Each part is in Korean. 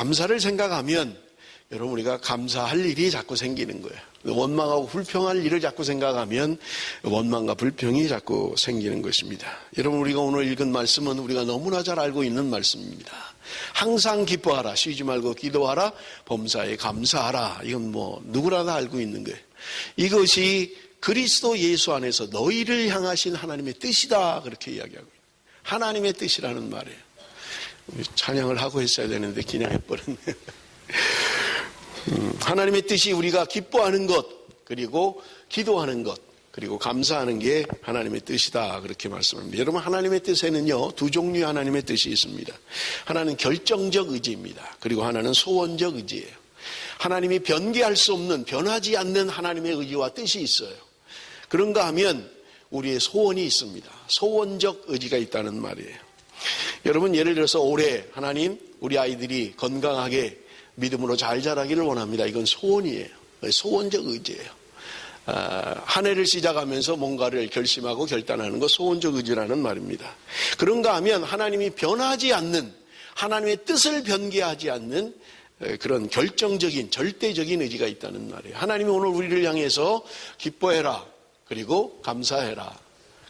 감사를 생각하면 여러분 우리가 감사할 일이 자꾸 생기는 거예요. 원망하고 불평할 일을 자꾸 생각하면 원망과 불평이 자꾸 생기는 것입니다. 여러분 우리가 오늘 읽은 말씀은 우리가 너무나 잘 알고 있는 말씀입니다. 항상 기뻐하라, 쉬지 말고 기도하라, 범사에 감사하라. 이건 누구나 다 알고 있는 거예요. 이것이 그리스도 예수 안에서 너희를 향하신 하나님의 뜻이다, 그렇게 이야기하고 있어요. 하나님의 뜻이라는 말이에요. 찬양을 하고 했어야 되는데 그냥 해버렸네요. 하나님의 뜻이 우리가 기뻐하는 것, 그리고 기도하는 것, 그리고 감사하는 게 하나님의 뜻이다, 그렇게 말씀합니다. 여러분 하나님의 뜻에는요 두 종류의 하나님의 뜻이 있습니다. 하나는 결정적 의지입니다. 그리고 하나는 소원적 의지예요. 하나님이 변개할 수 없는, 변하지 않는 하나님의 의지와 뜻이 있어요. 그런가 하면 우리의 소원이 있습니다. 소원적 의지가 있다는 말이에요. 여러분 예를 들어서 올해 하나님 우리 아이들이 건강하게 믿음으로 잘 자라기를 원합니다. 이건 소원이에요. 소원적 의지예요. 한 해를 시작하면서 뭔가를 결심하고 결단하는 거 소원적 의지라는 말입니다. 그런가 하면 하나님이 변하지 않는, 하나님의 뜻을 변개하지 않는 그런 결정적인 절대적인 의지가 있다는 말이에요. 하나님이 오늘 우리를 향해서 기뻐해라, 그리고 감사해라,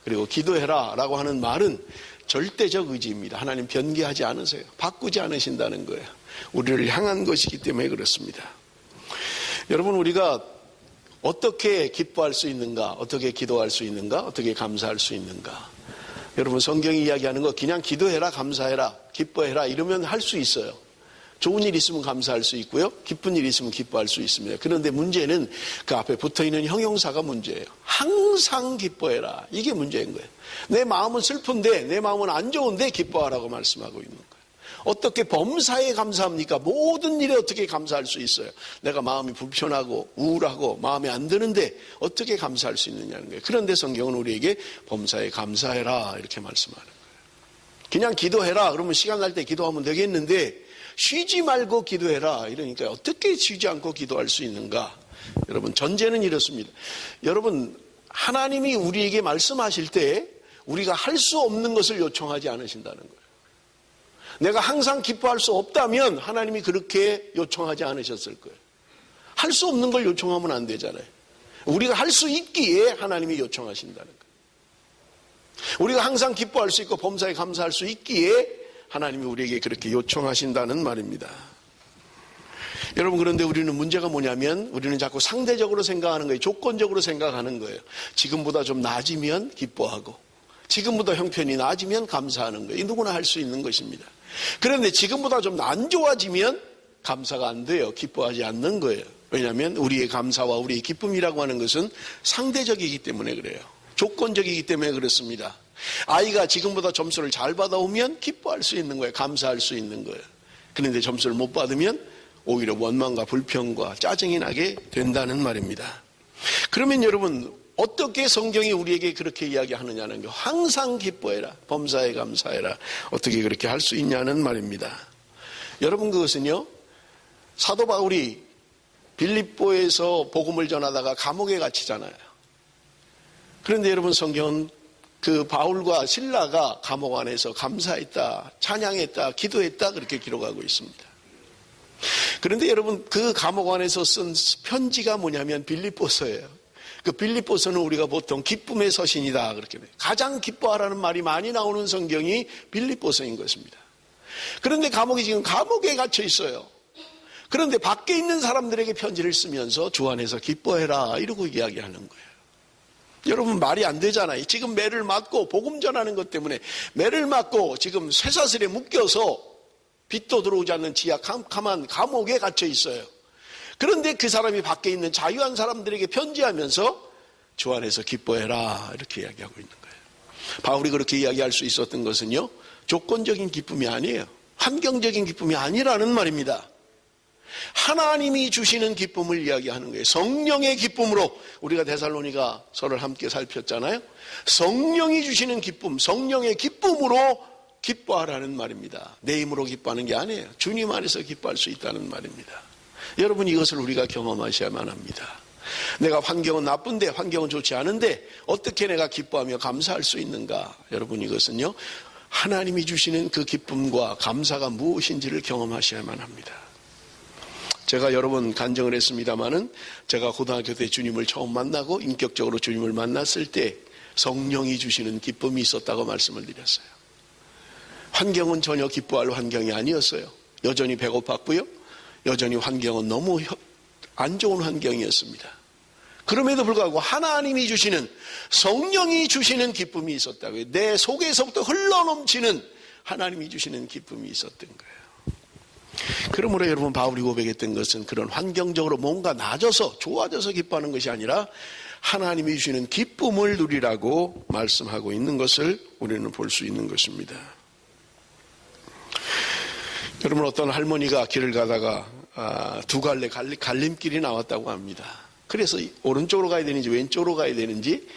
그리고 기도해라 라고 하는 말은 절대적 의지입니다. 하나님 변개하지 않으세요. 바꾸지 않으신다는 거예요. 우리를 향한 것이기 때문에 그렇습니다. 여러분 우리가 어떻게 기뻐할 수 있는가, 어떻게 기도할 수 있는가, 어떻게 감사할 수 있는가. 여러분 성경이 이야기하는 거 그냥 기도해라, 감사해라, 기뻐해라 이러면 할 수 있어요. 좋은 일 있으면 감사할 수 있고요, 기쁜 일 있으면 기뻐할 수 있습니다. 그런데 문제는 그 앞에 붙어있는 형용사가 문제예요. 항상 기뻐해라, 이게 문제인 거예요. 내 마음은 슬픈데, 내 마음은 안 좋은데 기뻐하라고 말씀하고 있는 거예요. 어떻게 범사에 감사합니까? 모든 일에 어떻게 감사할 수 있어요? 내가 마음이 불편하고 우울하고 마음에 안 드는데 어떻게 감사할 수 있느냐는 거예요. 그런데 성경은 우리에게 범사에 감사해라 이렇게 말씀하는 거예요. 그냥 기도해라 그러면 시간 날 때 기도하면 되겠는데 쉬지 말고 기도해라 이러니까 어떻게 쉬지 않고 기도할 수 있는가? 여러분 전제는 이렇습니다. 여러분 하나님이 우리에게 말씀하실 때 우리가 할 수 없는 것을 요청하지 않으신다는 거예요. 내가 항상 기뻐할 수 없다면 하나님이 그렇게 요청하지 않으셨을 거예요. 할 수 없는 걸 요청하면 안 되잖아요. 우리가 할 수 있기에 하나님이 요청하신다는 거예요. 우리가 항상 기뻐할 수 있고 범사에 감사할 수 있기에 하나님이 우리에게 그렇게 요청하신다는 말입니다. 여러분 그런데 우리는 문제가 뭐냐면 우리는 자꾸 상대적으로 생각하는 거예요. 조건적으로 생각하는 거예요. 지금보다 좀 나아지면 기뻐하고 지금보다 형편이 나아지면 감사하는 거예요. 누구나 할 수 있는 것입니다. 그런데 지금보다 좀 안 좋아지면 감사가 안 돼요. 기뻐하지 않는 거예요. 왜냐하면 우리의 감사와 우리의 기쁨이라고 하는 것은 상대적이기 때문에 그래요. 조건적이기 때문에 그렇습니다. 아이가 지금보다 점수를 잘 받아오면 기뻐할 수 있는 거예요. 감사할 수 있는 거예요. 그런데 점수를 못 받으면 오히려 원망과 불평과 짜증이 나게 된다는 말입니다. 그러면 여러분 어떻게 성경이 우리에게 그렇게 이야기하느냐는 거, 항상 기뻐해라, 범사에 감사해라, 어떻게 그렇게 할 수 있냐는 말입니다. 여러분 그것은요 사도 바울이 빌립보에서 복음을 전하다가 감옥에 갇히잖아요. 그런데 여러분 성경은 그 바울과 실라가 감옥 안에서 감사했다, 찬양했다, 기도했다 그렇게 기록하고 있습니다. 그런데 여러분 그 감옥 안에서 쓴 편지가 뭐냐면 빌립보서예요. 그 빌립보서는 우리가 보통 기쁨의 서신이다 그렇게 해요. 가장 기뻐하라는 말이 많이 나오는 성경이 빌립보서인 것입니다. 그런데 지금 감옥에 갇혀 있어요. 그런데 밖에 있는 사람들에게 편지를 쓰면서 주 안에서 기뻐해라 이러고 이야기하는 거예요. 여러분 말이 안 되잖아요. 지금 매를 맞고 복음 전하는 것 때문에 매를 맞고 지금 쇠사슬에 묶여서 빛도 들어오지 않는 지하 캄캄한 감옥에 갇혀 있어요. 그런데 그 사람이 밖에 있는 자유한 사람들에게 편지하면서 주 안에서 기뻐해라 이렇게 이야기하고 있는 거예요. 바울이 그렇게 이야기할 수 있었던 것은요 조건적인 기쁨이 아니에요. 환경적인 기쁨이 아니라는 말입니다. 하나님이 주시는 기쁨을 이야기하는 거예요. 성령의 기쁨으로 우리가 데살로니가서를 함께 살폈잖아요. 성령이 주시는 기쁨, 성령의 기쁨으로 기뻐하라는 말입니다. 내 힘으로 기뻐하는 게 아니에요. 주님 안에서 기뻐할 수 있다는 말입니다. 여러분 이것을 우리가 경험하셔야만 합니다. 내가 환경은 나쁜데 환경은 좋지 않은데 어떻게 내가 기뻐하며 감사할 수 있는가? 여러분 이것은요 하나님이 주시는 그 기쁨과 감사가 무엇인지를 경험하셔야만 합니다. 제가 여러 번 간증을 했습니다마는 제가 고등학교 때 주님을 처음 만나고 인격적으로 주님을 만났을 때 성령이 주시는 기쁨이 있었다고 말씀을 드렸어요. 환경은 전혀 기뻐할 환경이 아니었어요. 여전히 배고팠고요. 여전히 환경은 너무 안 좋은 환경이었습니다. 그럼에도 불구하고 하나님이 주시는, 성령이 주시는 기쁨이 있었다고요. 내 속에서부터 흘러넘치는 하나님이 주시는 기쁨이 있었던 거예요. 그러므로 여러분, 바울이 고백했던 것은 그런 환경적으로 뭔가 나아져서 좋아져서 기뻐하는 것이 아니라 하나님이 주시는 기쁨을 누리라고 말씀하고 있는 것을 우리는 볼 수 있는 것입니다. 여러분, 어떤 할머니가 길을 가다가 두 갈래 갈림길이 나왔다고 합니다. 그래서 오른쪽으로 가야 되는지 왼쪽으로 가야 되는지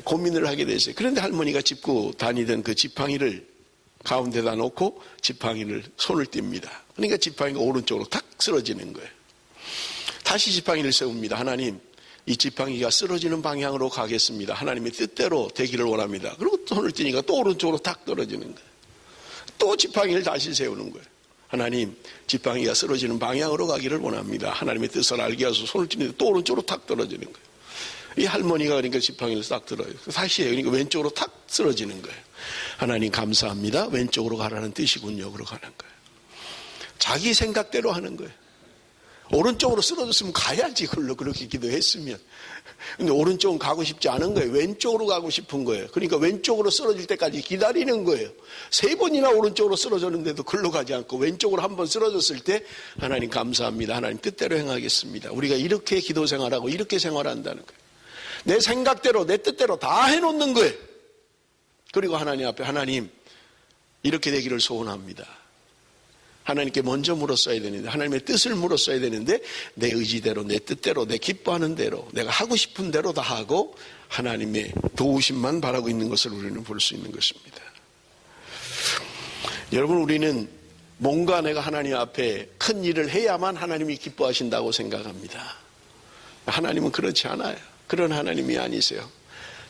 고민을 하게 됐어요. 그런데 할머니가 짚고 다니던 그 지팡이를 가운데다 놓고 지팡이를 손을 띱니다. 그러니까 지팡이가 오른쪽으로 탁 쓰러지는 거예요. 다시 지팡이를 세웁니다. 하나님, 이 지팡이가 쓰러지는 방향으로 가겠습니다. 하나님의 뜻대로 되기를 원합니다. 그리고 손을 띄니까 또 오른쪽으로 탁 떨어지는 거예요. 또 지팡이를 다시 세우는 거예요. 하나님, 지팡이가 쓰러지는 방향으로 가기를 원합니다. 하나님의 뜻을 알게 하소서. 손을 띄는데 또 오른쪽으로 탁 떨어지는 거예요. 이 할머니가 그러니까 지팡이를 딱 들어요. 다시 해요. 그러니까 왼쪽으로 탁 쓰러지는 거예요. 하나님 감사합니다. 왼쪽으로 가라는 뜻이군요. 그러고 가는 거예요. 자기 생각대로 하는 거예요. 오른쪽으로 쓰러졌으면 가야지. 그렇게 기도했으면. 근데 오른쪽은 가고 싶지 않은 거예요. 왼쪽으로 가고 싶은 거예요. 그러니까 왼쪽으로 쓰러질 때까지 기다리는 거예요. 3번이나 오른쪽으로 쓰러졌는데도 글로 가지 않고 왼쪽으로 한 번 쓰러졌을 때 하나님 감사합니다. 하나님 뜻대로 행하겠습니다. 우리가 이렇게 기도 생활하고 이렇게 생활한다는 거예요. 내 생각대로 내 뜻대로 다 해놓는 거예요. 그리고 하나님 앞에 하나님 이렇게 되기를 소원합니다. 하나님께 먼저 물었어야 되는데, 하나님의 뜻을 물었어야 되는데 내 의지대로 내 뜻대로 내 기뻐하는 대로 내가 하고 싶은 대로 다 하고 하나님의 도우심만 바라고 있는 것을 우리는 볼 수 있는 것입니다. 여러분, 우리는 뭔가 내가 하나님 앞에 큰 일을 해야만 하나님이 기뻐하신다고 생각합니다. 하나님은 그렇지 않아요. 그런 하나님이 아니세요.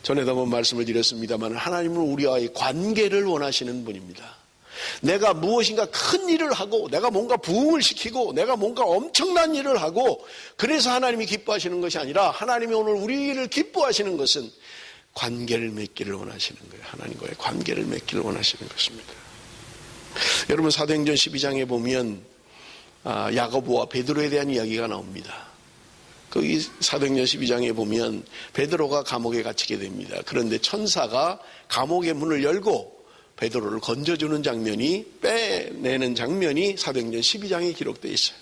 전에도 한번 말씀을 드렸습니다만 하나님은 우리와의 관계를 원하시는 분입니다. 내가 무엇인가 큰 일을 하고 내가 뭔가 부흥을 시키고 내가 뭔가 엄청난 일을 하고 그래서 하나님이 기뻐하시는 것이 아니라 하나님이 오늘 우리를 기뻐하시는 것은 관계를 맺기를 원하시는 거예요. 하나님과의 관계를 맺기를 원하시는 것입니다. 여러분, 사도행전 12장에 보면 야고보와 베드로에 대한 이야기가 나옵니다. 거기 사도행전 12장에 보면 베드로가 감옥에 갇히게 됩니다. 그런데 천사가 감옥의 문을 열고 베드로를 건져주는 장면이, 빼내는 장면이 사도행전 12장에 기록되어 있어요.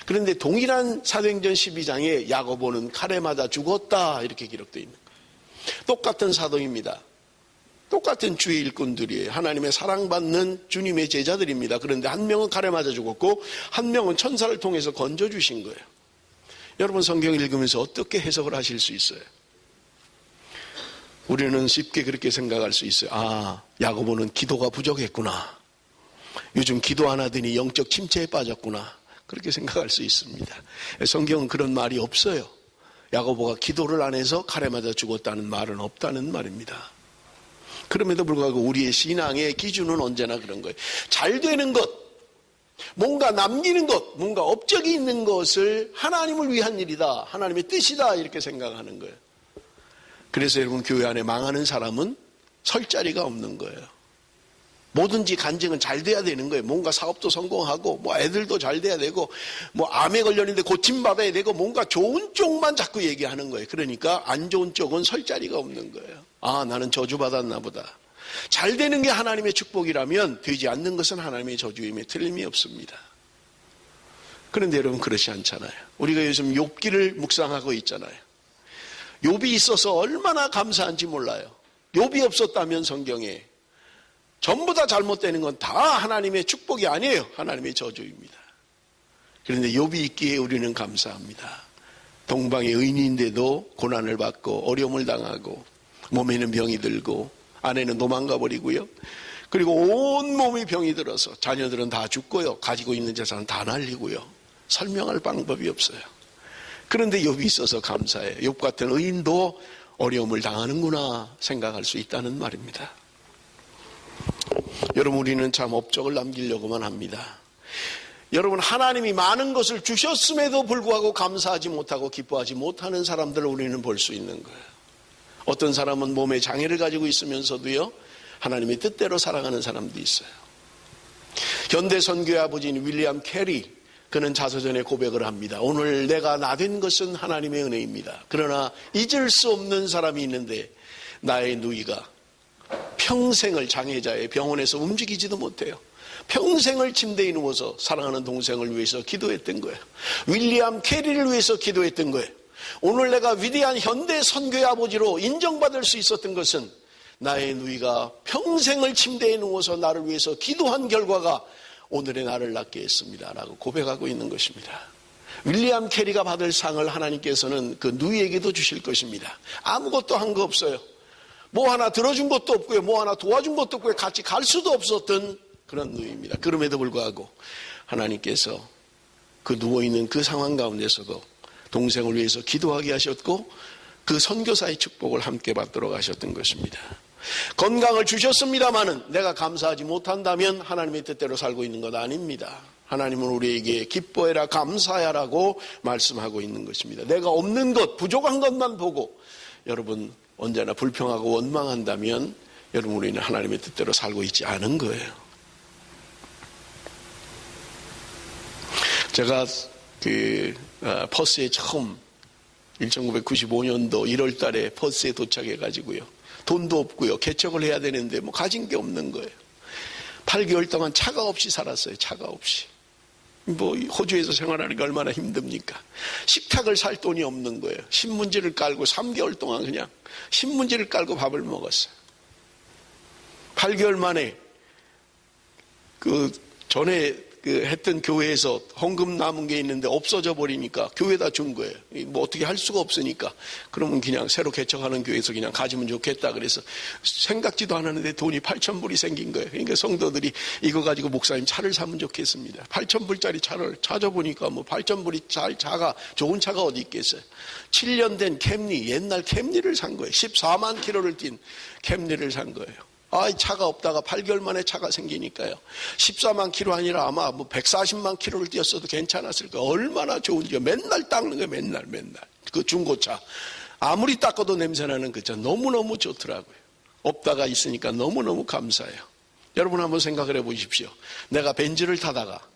그런데 동일한 사도행전 12장에 야고보는 칼에 맞아 죽었다 이렇게 기록되어 있는 거예요. 똑같은 사도입니다. 똑같은 주의 일꾼들이에요. 하나님의 사랑받는 주님의 제자들입니다. 그런데 한 명은 칼에 맞아 죽었고 한 명은 천사를 통해서 건져주신 거예요. 여러분, 성경 읽으면서 어떻게 해석을 하실 수 있어요? 우리는 쉽게 그렇게 생각할 수 있어요. 야고보는 기도가 부족했구나. 요즘 기도 안 하더니 영적 침체에 빠졌구나. 그렇게 생각할 수 있습니다. 성경은 그런 말이 없어요. 야고보가 기도를 안 해서 칼에 맞아 죽었다는 말은 없다는 말입니다. 그럼에도 불구하고 우리의 신앙의 기준은 언제나 그런 거예요. 잘 되는 것, 뭔가 남기는 것, 뭔가 업적이 있는 것을 하나님을 위한 일이다, 하나님의 뜻이다 이렇게 생각하는 거예요. 그래서 여러분, 교회 안에 망하는 사람은 설 자리가 없는 거예요. 뭐든지 간증은 잘 돼야 되는 거예요. 뭔가 사업도 성공하고 애들도 잘 돼야 되고 암에 걸렸는데 고침받아야 되고 뭔가 좋은 쪽만 자꾸 얘기하는 거예요. 그러니까 안 좋은 쪽은 설 자리가 없는 거예요. 나는 저주받았나 보다. 잘 되는 게 하나님의 축복이라면 되지 않는 것은 하나님의 저주임에 틀림이 없습니다. 그런데 여러분, 그렇지 않잖아요. 우리가 요즘 욥기를 묵상하고 있잖아요. 욥이 있어서 얼마나 감사한지 몰라요. 욥이 없었다면 성경에 전부 다 잘못되는 건 다 하나님의 축복이 아니에요. 하나님의 저주입니다. 그런데 욥이 있기에 우리는 감사합니다. 동방의 의인인데도 고난을 받고 어려움을 당하고 몸에는 병이 들고 아내는 도망가 버리고요. 그리고 온 몸이 병이 들어서 자녀들은 다 죽고요. 가지고 있는 재산은 다 날리고요. 설명할 방법이 없어요. 그런데 욥이 있어서 감사해요. 욥 같은 의인도 어려움을 당하는구나 생각할 수 있다는 말입니다. 여러분, 우리는 참 업적을 남기려고만 합니다. 여러분, 하나님이 많은 것을 주셨음에도 불구하고 감사하지 못하고 기뻐하지 못하는 사람들을 우리는 볼 수 있는 거예요. 어떤 사람은 몸에 장애를 가지고 있으면서도요, 하나님의 뜻대로 살아가는 사람도 있어요. 현대 선교의 아버지인 윌리엄 캐리, 그는 자서전에 고백을 합니다. 오늘 내가 나된 것은 하나님의 은혜입니다. 그러나 잊을 수 없는 사람이 있는데 나의 누이가 평생을 장애자의 병원에서 움직이지도 못해요. 평생을 침대에 누워서 사랑하는 동생을 위해서 기도했던 거예요. 윌리엄 캐리를 위해서 기도했던 거예요. 오늘 내가 위대한 현대 선교의 아버지로 인정받을 수 있었던 것은 나의 누이가 평생을 침대에 누워서 나를 위해서 기도한 결과가 오늘의 나를 낫게 했습니다 라고 고백하고 있는 것입니다. 윌리엄 캐리가 받을 상을 하나님께서는 그 누이에게도 주실 것입니다. 아무것도 한 거 없어요. 뭐 하나 들어준 것도 없고요, 뭐 하나 도와준 것도 없고요, 같이 갈 수도 없었던 그런 누이입니다. 그럼에도 불구하고 하나님께서 그 누워있는 그 상황 가운데서도 동생을 위해서 기도하게 하셨고 그 선교사의 축복을 함께 받도록 하셨던 것입니다. 건강을 주셨습니다마는 내가 감사하지 못한다면 하나님의 뜻대로 살고 있는 것 아닙니다. 하나님은 우리에게 기뻐해라 감사하라고 말씀하고 있는 것입니다. 내가 없는 것, 부족한 것만 보고 여러분 언제나 불평하고 원망한다면 여러분 우리는 하나님의 뜻대로 살고 있지 않은 거예요. 제가 퍼스에 처음 1995년도 1월 달에 퍼스에 도착해 가지고요. 돈도 없고요. 개척을 해야 되는데 뭐 가진 게 없는 거예요. 8개월 동안 차가 없이 살았어요. 차가 없이. 뭐 호주에서 생활하는 게 얼마나 힘듭니까? 식탁을 살 돈이 없는 거예요. 신문지를 깔고 3개월 동안 그냥 신문지를 깔고 밥을 먹었어요. 8개월 만에 그 전에 했던 교회에서 헌금 남은 게 있는데 없어져 버리니까 교회에다 준 거예요. 뭐 어떻게 할 수가 없으니까 그러면 그냥 새로 개척하는 교회에서 그냥 가지면 좋겠다 그래서 생각지도 않았는데 돈이 8,000불이 생긴 거예요. 그러니까 성도들이 이거 가지고 목사님 차를 사면 좋겠습니다. 8,000불짜리 차를 찾아보니까 뭐 8,000불이 차가 좋은 차가 어디 있겠어요. 7년 된 캠리, 옛날 캠리를 산 거예요. 14만 킬로를 뛴 캠리를 산 거예요. 차가 없다가 8개월 만에 차가 생기니까요. 14만 킬로 아니라 아마 뭐 140만 킬로를 뛰었어도 괜찮았을 거예요. 얼마나 좋은지요. 맨날 닦는 거예요. 맨날. 그 중고차. 아무리 닦아도 냄새나는 그 차 너무너무 좋더라고요. 없다가 있으니까 너무너무 감사해요. 여러분 한번 생각을 해보십시오. 내가 벤츠를 타다가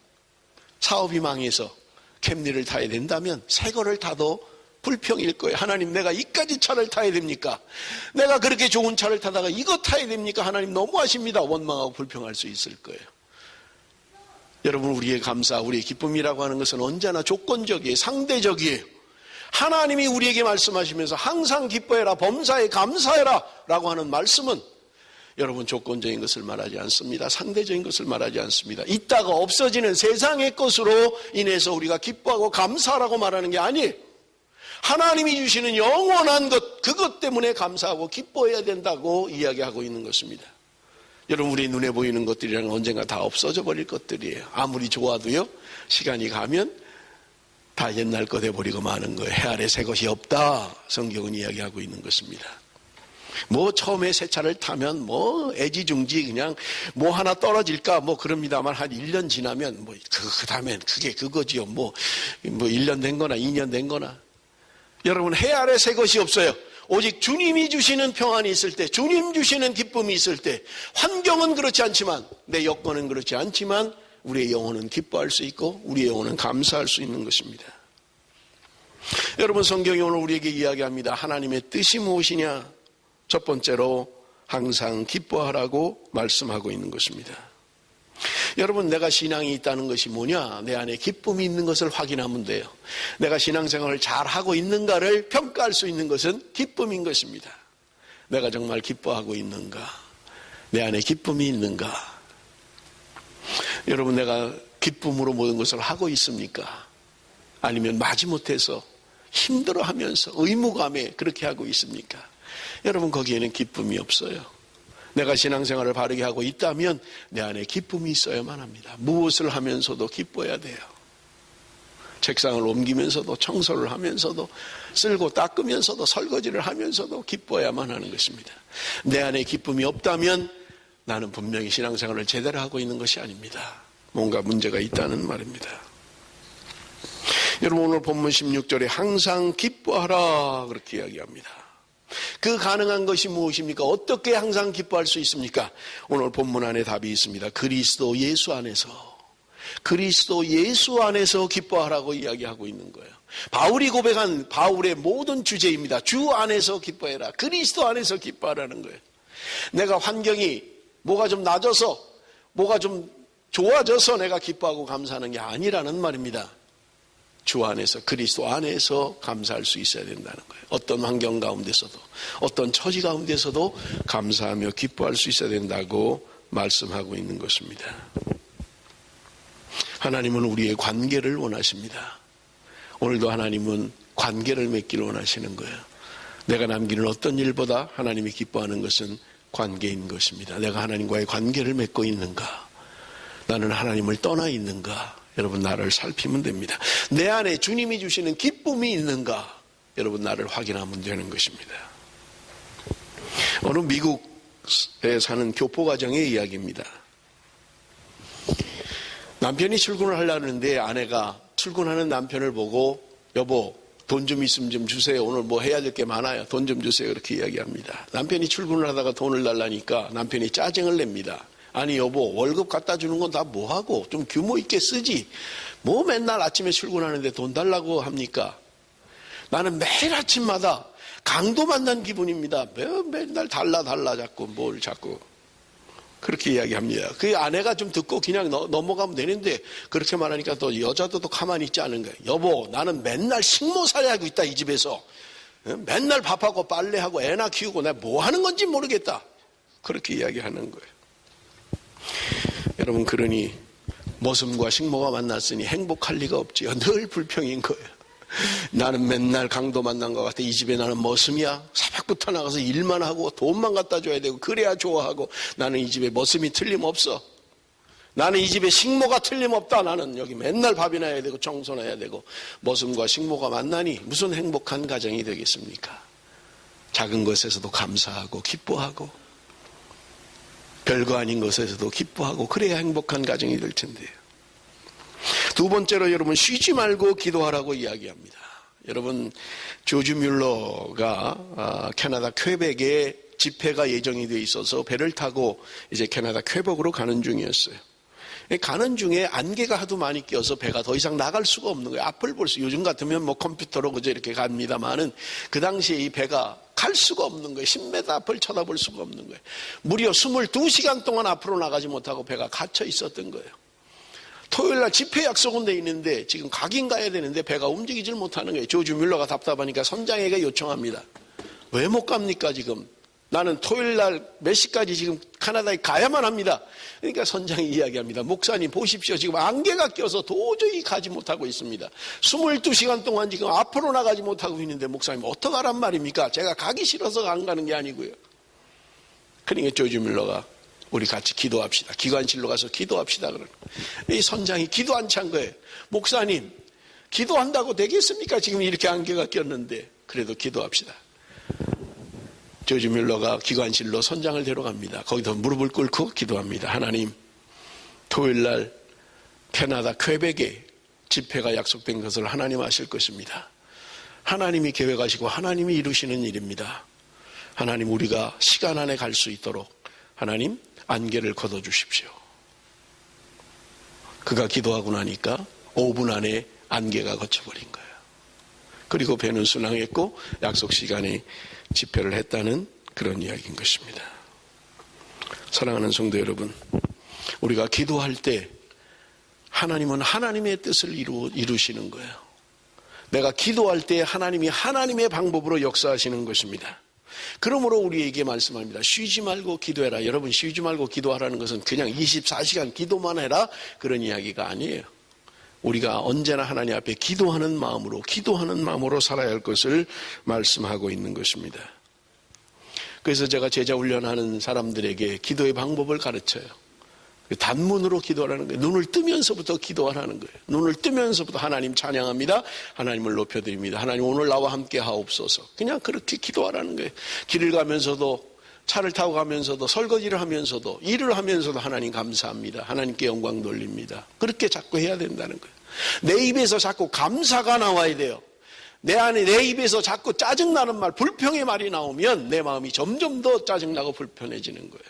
사업이 망해서 캠리를 타야 된다면 새 거를 타도 불평일 거예요. 하나님 내가 이까지 차를 타야 됩니까? 내가 그렇게 좋은 차를 타다가 이거 타야 됩니까? 하나님 너무하십니다. 원망하고 불평할 수 있을 거예요. 여러분 우리의 감사, 우리의 기쁨이라고 하는 것은 언제나 조건적이에요. 상대적이에요. 하나님이 우리에게 말씀하시면서 항상 기뻐해라, 범사에 감사해라 라고 하는 말씀은 여러분 조건적인 것을 말하지 않습니다. 상대적인 것을 말하지 않습니다. 있다가 없어지는 세상의 것으로 인해서 우리가 기뻐하고 감사하라고 말하는 게 아니에요. 하나님이 주시는 영원한 것, 그것 때문에 감사하고 기뻐해야 된다고 이야기하고 있는 것입니다. 여러분 우리 눈에 보이는 것들이란 언젠가 다 없어져 버릴 것들이에요. 아무리 좋아도요, 시간이 가면 다 옛날 것 돼버리고 마는 거예요. 해 아래 새 것이 없다, 성경은 이야기하고 있는 것입니다. 뭐 처음에 새 차를 타면 뭐 애지중지 그냥 뭐 하나 떨어질까 뭐 그럽니다만 한 1년 지나면 뭐 그 다음엔 그게 그거지요. 뭐 1년 된 거나 2년 된 거나. 여러분 해 아래 새 것이 없어요. 오직 주님이 주시는 평안이 있을 때, 주님 주시는 기쁨이 있을 때, 환경은 그렇지 않지만, 내 여건은 그렇지 않지만 우리의 영혼은 기뻐할 수 있고 우리의 영혼은 감사할 수 있는 것입니다. 여러분 성경이 오늘 우리에게 이야기합니다. 하나님의 뜻이 무엇이냐? 첫 번째로 항상 기뻐하라고 말씀하고 있는 것입니다. 여러분 내가 신앙이 있다는 것이 뭐냐? 내 안에 기쁨이 있는 것을 확인하면 돼요. 내가 신앙생활을 잘하고 있는가를 평가할 수 있는 것은 기쁨인 것입니다. 내가 정말 기뻐하고 있는가? 내 안에 기쁨이 있는가? 여러분 내가 기쁨으로 모든 것을 하고 있습니까? 아니면 마지못해서 힘들어하면서 의무감에 그렇게 하고 있습니까? 여러분 거기에는 기쁨이 없어요. 내가 신앙생활을 바르게 하고 있다면 내 안에 기쁨이 있어야만 합니다. 무엇을 하면서도 기뻐야 돼요. 책상을 옮기면서도 청소를 하면서도 쓸고 닦으면서도 설거지를 하면서도 기뻐야만 하는 것입니다. 내 안에 기쁨이 없다면 나는 분명히 신앙생활을 제대로 하고 있는 것이 아닙니다. 뭔가 문제가 있다는 말입니다. 여러분, 오늘 본문 16절에 항상 기뻐하라 그렇게 이야기합니다. 그 가능한 것이 무엇입니까? 어떻게 항상 기뻐할 수 있습니까? 오늘 본문 안에 답이 있습니다. 그리스도 예수 안에서. 그리스도 예수 안에서 기뻐하라고 이야기하고 있는 거예요. 바울이 고백한 바울의 모든 주제입니다. 주 안에서 기뻐해라. 그리스도 안에서 기뻐하라는 거예요. 내가 환경이 뭐가 좀 낮아서 뭐가 좀 좋아져서 내가 기뻐하고 감사하는 게 아니라는 말입니다. 주 안에서, 그리스도 안에서 감사할 수 있어야 된다는 거예요. 어떤 환경 가운데서도, 어떤 처지 가운데서도 감사하며 기뻐할 수 있어야 된다고 말씀하고 있는 것입니다. 하나님은 우리의 관계를 원하십니다. 오늘도 하나님은 관계를 맺기를 원하시는 거예요. 내가 남기는 어떤 일보다 하나님이 기뻐하는 것은 관계인 것입니다. 내가 하나님과의 관계를 맺고 있는가? 나는 하나님을 떠나 있는가? 여러분, 나를 살피면 됩니다. 내 안에 주님이 주시는 기쁨이 있는가? 여러분, 나를 확인하면 되는 것입니다. 어느 미국에 사는 교포가정의 이야기입니다. 남편이 출근을 하려는데 아내가 출근하는 남편을 보고 여보, 돈 좀 있으면 좀 주세요. 오늘 뭐 해야 될 게 많아요. 돈 좀 주세요. 그렇게 이야기합니다. 남편이 출근을 하다가 돈을 달라니까 남편이 짜증을 냅니다. 아니 여보, 월급 갖다 주는 건 다 뭐하고 좀 규모 있게 쓰지. 뭐 맨날 아침에 출근하는데 돈 달라고 합니까? 나는 매일 아침마다 강도 만난 기분입니다. 맨날 달라 자꾸 뭘 자꾸. 그렇게 이야기합니다. 그 아내가 좀 듣고 그냥 넘어가면 되는데 그렇게 말하니까 또 여자도 또 가만히 있지 않은 거예요. 여보, 나는 맨날 식모살이하고 있다 이 집에서. 맨날 밥하고 빨래하고 애나 키우고 내가 뭐 하는 건지 모르겠다. 그렇게 이야기하는 거예요. 여러분, 그러니 머슴과 식모가 만났으니 행복할 리가 없지요. 늘 불평인 거예요. 나는 맨날 강도 만난 것 같아. 이 집에 나는 머슴이야. 새벽부터 나가서 일만 하고 돈만 갖다 줘야 되고 그래야 좋아하고 나는 이 집에 머슴이 틀림없어. 나는 이 집에 식모가 틀림없다. 나는 여기 맨날 밥이나 해야 되고 청소나 해야 되고. 머슴과 식모가 만나니 무슨 행복한 가정이 되겠습니까? 작은 것에서도 감사하고 기뻐하고 별거 아닌 것에서도 기뻐하고 그래야 행복한 가정이 될 텐데요. 두 번째로 여러분, 쉬지 말고 기도하라고 이야기합니다. 여러분, 조지 뮬러가 캐나다 퀘벡에 집회가 예정이 되어 있어서 배를 타고 이제 캐나다 퀘벡으로 가는 중이었어요. 가는 중에 안개가 하도 많이 껴서 배가 더 이상 나갈 수가 없는 거예요. 앞을 볼 수, 요즘 같으면 뭐 컴퓨터로 그저 이렇게 갑니다만은 그 당시에 이 배가 갈 수가 없는 거예요. 10m 앞을 쳐다볼 수가 없는 거예요. 무려 22시간 동안 앞으로 나가지 못하고 배가 갇혀 있었던 거예요. 토요일날 집회 약속은 돼 있는데 지금 가긴 가야 되는데 배가 움직이질 못하는 거예요. 조지 뮬러가 답답하니까 선장에게 요청합니다. 왜 못 갑니까 지금? 나는 토요일날 몇 시까지 지금 캐나다에 가야만 합니다. 그러니까 선장이 이야기합니다. 목사님 보십시오. 지금 안개가 껴서 도저히 가지 못하고 있습니다. 22시간 동안 지금 앞으로 나가지 못하고 있는데 목사님 어떡하란 말입니까? 제가 가기 싫어서 안 가는 게 아니고요. 그러니까 조지 뮬러가 우리 같이 기도합시다. 기관실로 가서 기도합시다. 그러는 이 선장이 기도 안 찬 거예요. 목사님, 기도한다고 되겠습니까? 지금 이렇게 안개가 꼈는데. 그래도 기도합시다. 조지 뮬러가 기관실로 선장을 데려갑니다. 거기서 무릎을 꿇고 기도합니다. 하나님, 토요일날 캐나다 퀘벡에 집회가 약속된 것을 하나님 아실 것입니다. 하나님이 계획하시고 하나님이 이루시는 일입니다. 하나님, 우리가 시간 안에 갈 수 있도록 하나님 안개를 걷어주십시오. 그가 기도하고 나니까 5분 안에 안개가 걷혀버린 거예요. 그리고 배는 순항했고 약속 시간에 집회를 했다는 그런 이야기인 것입니다. 사랑하는 성도 여러분, 우리가 기도할 때 하나님은 하나님의 뜻을 이루시는 거예요. 내가 기도할 때 하나님이 하나님의 방법으로 역사하시는 것입니다. 그러므로 우리에게 말씀합니다. 쉬지 말고 기도해라. 여러분, 쉬지 말고 기도하라는 것은 그냥 24시간 기도만 해라 그런 이야기가 아니에요. 우리가 언제나 하나님 앞에 기도하는 마음으로 살아야 할 것을 말씀하고 있는 것입니다. 그래서 제가 제자 훈련하는 사람들에게 기도의 방법을 가르쳐요. 단문으로 기도하라는 거예요. 눈을 뜨면서부터 기도하라는 거예요. 눈을 뜨면서부터 하나님 찬양합니다. 하나님을 높여드립니다. 하나님, 오늘 나와 함께 하옵소서. 그냥 그렇게 기도하라는 거예요. 길을 가면서도 차를 타고 가면서도 설거지를 하면서도 일을 하면서도 하나님 감사합니다. 하나님께 영광 돌립니다. 그렇게 자꾸 해야 된다는 거예요. 내 입에서 자꾸 감사가 나와야 돼요. 내 입에서 자꾸 짜증나는 말, 불평의 말이 나오면 내 마음이 점점 더 짜증나고 불편해지는 거예요.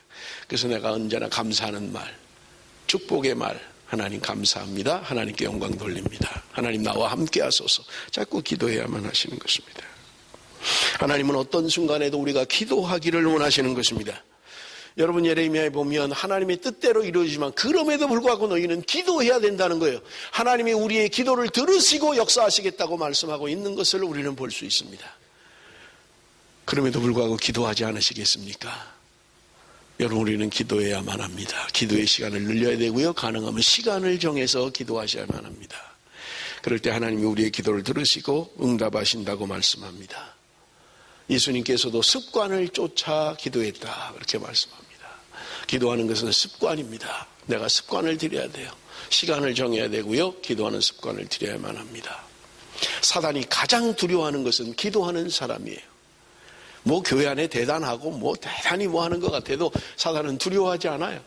그래서 내가 언제나 감사하는 말, 축복의 말, 하나님 감사합니다. 하나님께 영광 돌립니다. 하나님 나와 함께 하소서. 자꾸 기도해야만 하시는 것입니다. 하나님은 어떤 순간에도 우리가 기도하기를 원하시는 것입니다. 여러분, 예레미야에 보면 하나님의 뜻대로 이루어지지만 그럼에도 불구하고 너희는 기도해야 된다는 거예요. 하나님이 우리의 기도를 들으시고 역사하시겠다고 말씀하고 있는 것을 우리는 볼 수 있습니다. 그럼에도 불구하고 기도하지 않으시겠습니까? 여러분, 우리는 기도해야만 합니다. 기도의 시간을 늘려야 되고요. 가능하면 시간을 정해서 기도하셔야만 합니다. 그럴 때 하나님이 우리의 기도를 들으시고 응답하신다고 말씀합니다. 예수님께서도 습관을 쫓아 기도했다, 그렇게 말씀합니다. 기도하는 것은 습관입니다. 내가 습관을 들여야 돼요. 시간을 정해야 되고요. 기도하는 습관을 들여야만 합니다. 사단이 가장 두려워하는 것은 기도하는 사람이에요. 뭐 교회 안에 대단하고 뭐 대단히 뭐 하는 것 같아도 사단은 두려워하지 않아요.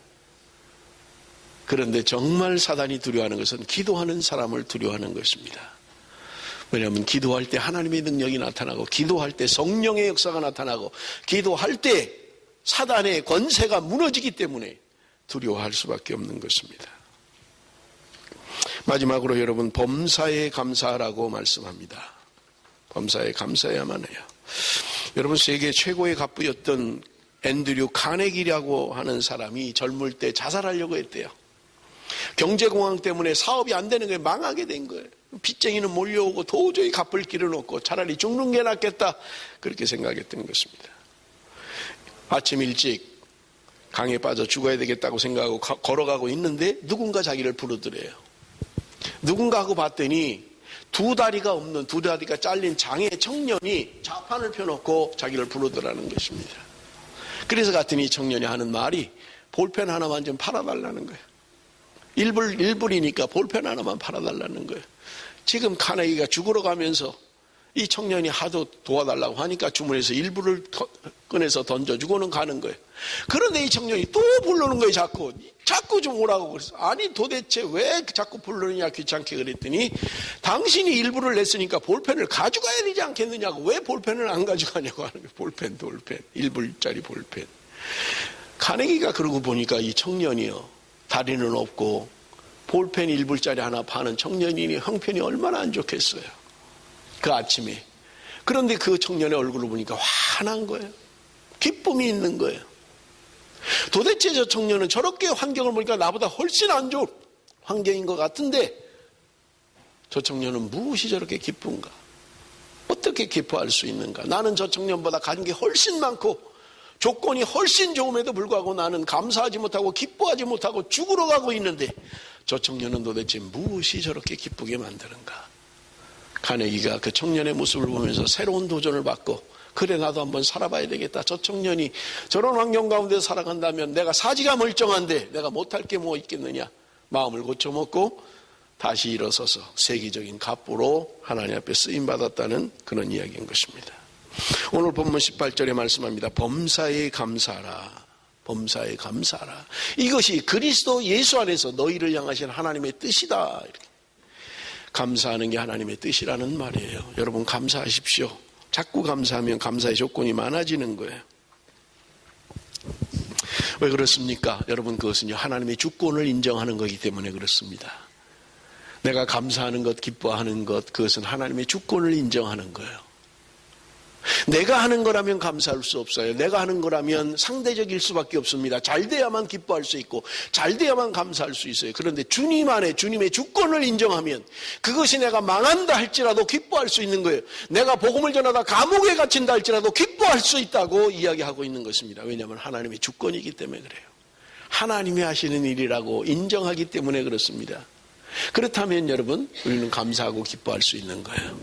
그런데 정말 사단이 두려워하는 것은 기도하는 사람을 두려워하는 것입니다. 왜냐하면 기도할 때 하나님의 능력이 나타나고, 기도할 때 성령의 역사가 나타나고, 기도할 때 사단의 권세가 무너지기 때문에 두려워할 수밖에 없는 것입니다. 마지막으로 여러분, 범사에 감사하라고 말씀합니다. 범사에 감사해야만 해요. 여러분, 세계 최고의 갑부였던 앤드류 카네기라고 하는 사람이 젊을 때 자살하려고 했대요. 경제공황 때문에 사업이 안 되는 거예요. 망하게 된 거예요. 빚쟁이는 몰려오고 도저히 갚을 길은 없고 차라리 죽는 게 낫겠다, 그렇게 생각했던 것입니다. 아침 일찍 강에 빠져 죽어야 되겠다고 생각하고 걸어가고 있는데 누군가 자기를 부르더래요. 누군가 하고 봤더니 두 다리가 잘린 장애 청년이 좌판을 펴놓고 자기를 부르더라는 것입니다. 그래서 갔더니 청년이 하는 말이 볼펜 하나만 좀 팔아달라는 거예요. 일불이니까 볼펜 하나만 팔아달라는 거예요. 지금 카네기가 죽으러 가면서 이 청년이 하도 도와달라고 하니까 주머니에서 일불을 꺼내서 던져주고는 가는 거예요. 그런데 이 청년이 또 부르는 거예요. 자꾸 좀 오라고. 그래서 아니 도대체 왜 자꾸 부르느냐, 귀찮게. 그랬더니 당신이 일불을 냈으니까 볼펜을 가져가야 되지 않겠느냐고. 왜 볼펜을 안 가져가냐고 하는 거예요. 볼펜, 일불짜리 볼펜. 카네기가 그러고 보니까 이 청년이요, 다리는 없고 볼펜 일불짜리 하나 파는 청년이니 형편이 얼마나 안 좋겠어요. 그 아침에. 그런데 그 청년의 얼굴을 보니까 환한 거예요. 기쁨이 있는 거예요. 도대체 저 청년은 저렇게 환경을 보니까 나보다 훨씬 안 좋은 환경인 것 같은데 저 청년은 무엇이 저렇게 기쁜가? 어떻게 기뻐할 수 있는가? 나는 저 청년보다 가진 게 훨씬 많고 조건이 훨씬 좋음에도 불구하고 나는 감사하지 못하고 기뻐하지 못하고 죽으러 가고 있는데 저 청년은 도대체 무엇이 저렇게 기쁘게 만드는가? 카네기가 그 청년의 모습을 보면서 새로운 도전을 받고, 그래 나도 한번 살아봐야 되겠다. 저 청년이 저런 환경 가운데 살아간다면 내가 사지가 멀쩡한데 내가 못할 게 뭐 있겠느냐. 마음을 고쳐먹고 다시 일어서서 세계적인 갑부로 하나님 앞에 쓰임받았다는 그런 이야기인 것입니다. 오늘 본문 18절에 말씀합니다. 범사에 감사하라. 범사에 감사하라. 이것이 그리스도 예수 안에서 너희를 향하신 하나님의 뜻이다. 이렇게. 감사하는 게 하나님의 뜻이라는 말이에요. 여러분, 감사하십시오. 자꾸 감사하면 감사의 조건이 많아지는 거예요. 왜 그렇습니까? 여러분, 그것은요, 하나님의 주권을 인정하는 거기 때문에 그렇습니다. 내가 감사하는 것, 기뻐하는 것, 그것은 하나님의 주권을 인정하는 거예요. 내가 하는 거라면 감사할 수 없어요. 내가 하는 거라면 상대적일 수밖에 없습니다. 잘 돼야만 기뻐할 수 있고 잘 돼야만 감사할 수 있어요. 그런데 주님 안에 주님의 주권을 인정하면 그것이 내가 망한다 할지라도 기뻐할 수 있는 거예요. 내가 복음을 전하다 감옥에 갇힌다 할지라도 기뻐할 수 있다고 이야기하고 있는 것입니다. 왜냐하면 하나님의 주권이기 때문에 그래요. 하나님이 하시는 일이라고 인정하기 때문에 그렇습니다. 그렇다면 여러분, 우리는 감사하고 기뻐할 수 있는 거예요.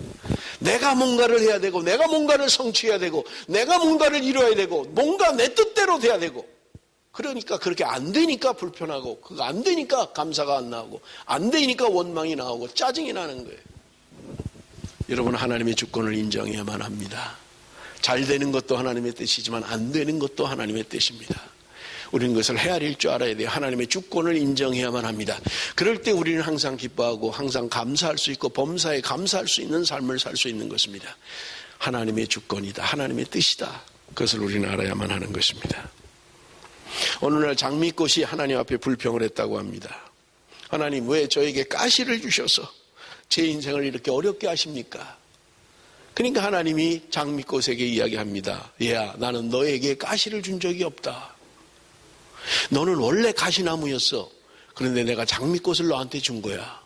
내가 뭔가를 해야 되고 내가 뭔가를 성취해야 되고 내가 뭔가를 이루어야 되고 뭔가 내 뜻대로 돼야 되고, 그러니까 그렇게 안 되니까 불편하고, 그거 안 되니까 감사가 안 나오고, 안 되니까 원망이 나오고 짜증이 나는 거예요. 여러분, 하나님의 주권을 인정해야만 합니다. 잘 되는 것도 하나님의 뜻이지만 안 되는 것도 하나님의 뜻입니다. 우리는 그것을 헤아릴 줄 알아야 돼요. 하나님의 주권을 인정해야만 합니다. 그럴 때 우리는 항상 기뻐하고 항상 감사할 수 있고 범사에 감사할 수 있는 삶을 살 수 있는 것입니다. 하나님의 주권이다. 하나님의 뜻이다. 그것을 우리는 알아야만 하는 것입니다. 어느 날 장미꽃이 하나님 앞에 불평을 했다고 합니다. 하나님, 왜 저에게 가시를 주셔서 제 인생을 이렇게 어렵게 하십니까? 그러니까 하나님이 장미꽃에게 이야기합니다. 얘야, 나는 너에게 가시를 준 적이 없다. 너는 원래 가시나무였어. 그런데 내가 장미꽃을 너한테 준 거야.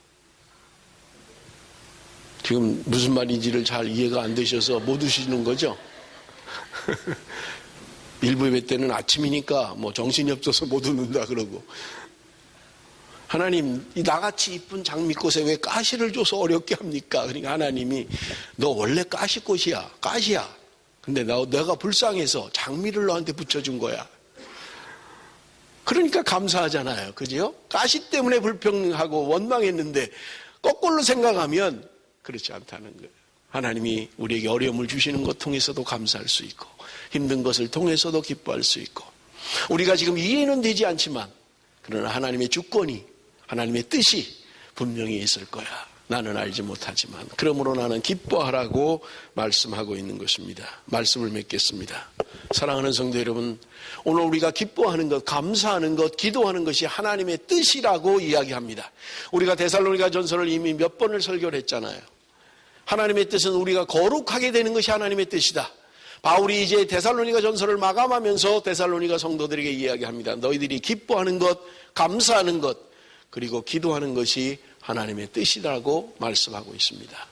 지금 무슨 말인지를 잘 이해가 안 되셔서 못 우시는 거죠? 일부 예배 때는 아침이니까 뭐 정신이 없어서 못 웃는다 그러고. 하나님, 나같이 이쁜 장미꽃에 왜 가시를 줘서 어렵게 합니까? 그러니까 하나님이 너 원래 가시꽃이야. 가시야. 근데 내가 불쌍해서 장미를 너한테 붙여준 거야. 그러니까 감사하잖아요. 그죠? 가시 때문에 불평하고 원망했는데 거꾸로 생각하면 그렇지 않다는 거예요. 하나님이 우리에게 어려움을 주시는 것 통해서도 감사할 수 있고 힘든 것을 통해서도 기뻐할 수 있고 우리가 지금 이해는 되지 않지만 그러나 하나님의 주권이 하나님의 뜻이 분명히 있을 거야. 나는 알지 못하지만 그러므로 나는 기뻐하라고 말씀하고 있는 것입니다. 말씀을 맺겠습니다. 사랑하는 성도 여러분, 오늘 우리가 기뻐하는 것, 감사하는 것, 기도하는 것이 하나님의 뜻이라고 이야기합니다. 우리가 데살로니가 전서를 이미 몇 번을 설교를 했잖아요. 하나님의 뜻은 우리가 거룩하게 되는 것이 하나님의 뜻이다. 바울이 이제 데살로니가 전서를 마감하면서 데살로니가 성도들에게 이야기합니다. 너희들이 기뻐하는 것, 감사하는 것, 그리고 기도하는 것이 하나님의 뜻이라고 말씀하고 있습니다.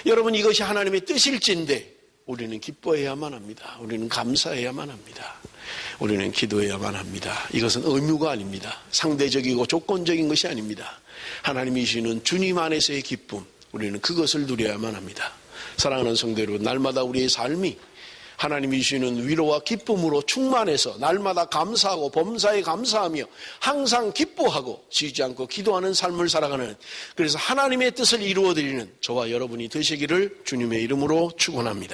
여러분, 이것이 하나님의 뜻일진데 우리는 기뻐해야만 합니다. 우리는 감사해야만 합니다. 우리는 기도해야만 합니다. 이것은 의무가 아닙니다. 상대적이고 조건적인 것이 아닙니다. 하나님이 주시는 주님 안에서의 기쁨, 우리는 그것을 누려야만 합니다. 사랑하는 성도 여러분, 날마다 우리의 삶이 하나님이 주시는 위로와 기쁨으로 충만해서 날마다 감사하고 범사에 감사하며 항상 기뻐하고 쉬지 않고 기도하는 삶을 살아가는, 그래서 하나님의 뜻을 이루어드리는 저와 여러분이 되시기를 주님의 이름으로 축원합니다.